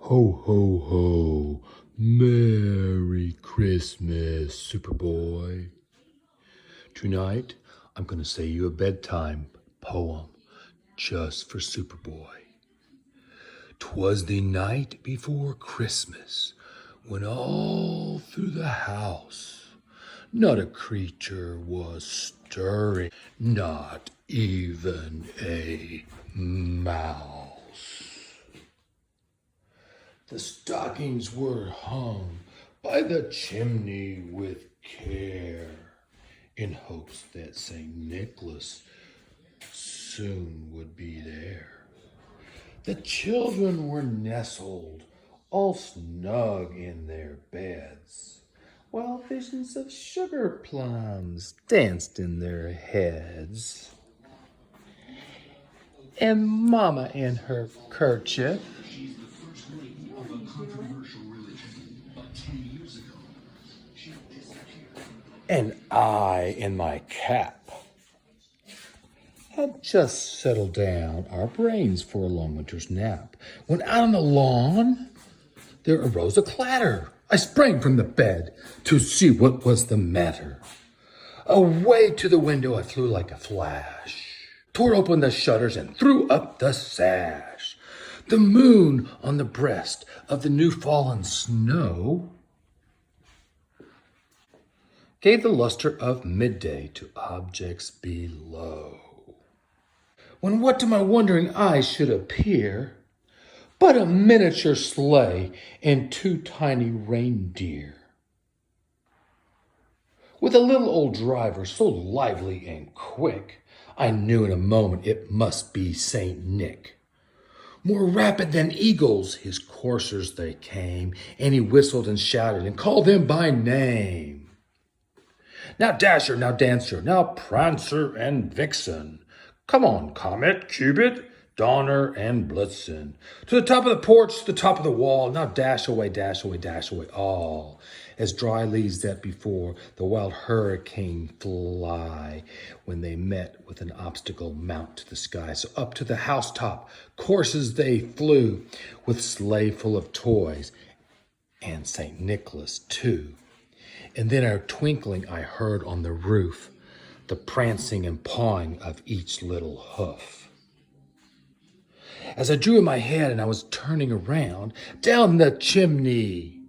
Ho, ho, ho. Merry Christmas, Superboy. Tonight, I'm going to say you a bedtime poem just for Superboy. 'Twas the night before Christmas, when all through the house not a creature was stirring, not even a mouse. The stockings were hung by the chimney with care, in hopes that St. Nicholas soon would be there. The children were nestled all snug in their beds, while visions of sugar plums danced in their heads. And Mama in her kerchief and I in my cap had just settled down our brains for a long winter's nap, when out on the lawn there arose a clatter. I sprang from the bed to see what was the matter. Away to the window I flew like a flash, tore open the shutters and threw up the sash. The moon on the breast of the new fallen snow gave the luster of midday to objects below. When what to my wondering eyes should appear but a miniature sleigh and two tiny reindeer, with a little old driver so lively and quick, I knew in a moment it must be Saint Nick. More rapid than eagles his coursers they came, and he whistled and shouted and called them by name. Now Dasher, now Dancer, now Prancer and Vixen, come on, Comet, Cupid, Donner and Blitzen. To the top of the porch, to the top of the wall, now dash away, dash away, dash away all. As dry leaves that before the wild hurricane fly, when they met with an obstacle mount to the sky. So up to the housetop courses they flew, with sleigh full of toys, and St. Nicholas too. And then a twinkling I heard on the roof, the prancing and pawing of each little hoof. As I drew in my head and I was turning around, down the chimney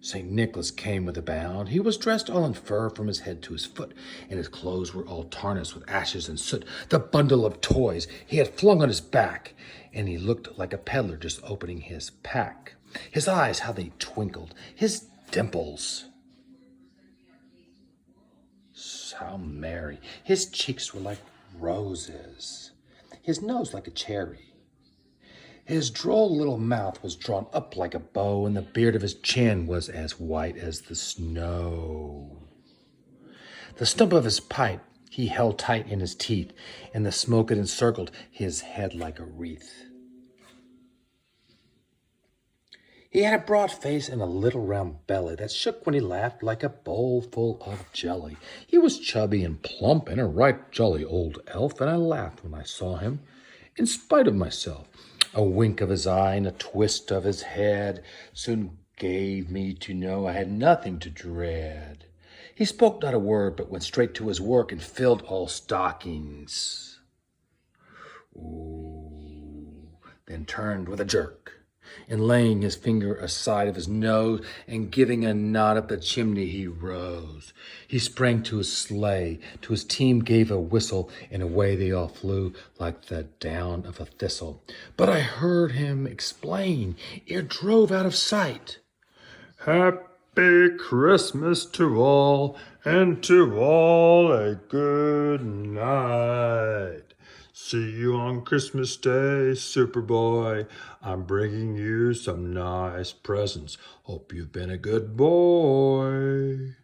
St. Nicholas came with a bound. He was dressed all in fur from his head to his foot, and his clothes were all tarnished with ashes and soot. The bundle of toys he had flung on his back, and he looked like a peddler just opening his pack. His eyes, how they twinkled, his dimples, how merry. His cheeks were like roses, his nose like a cherry. His droll little mouth was drawn up like a bow, and the beard of his chin was as white as the snow. The stump of his pipe he held tight in his teeth, and the smoke it encircled his head like a wreath. He had a broad face and a little round belly that shook when he laughed like a bowl full of jelly. He was chubby and plump and a right jolly old elf, and I laughed when I saw him, in spite of myself. A wink of his eye and a twist of his head soon gave me to know I had nothing to dread. He spoke not a word, but went straight to his work and filled all stockings. Ooh, then turned with a jerk, and laying his finger aside of his nose and giving a nod up the chimney, he rose. He sprang to his sleigh, to his team gave a whistle, and away they all flew like the down of a thistle. But I heard him explain ere drove out of sight. Happy Christmas to all, and to all a good night. See you on Christmas Day, Superboy. I'm bringing you some nice presents. Hope you've been a good boy.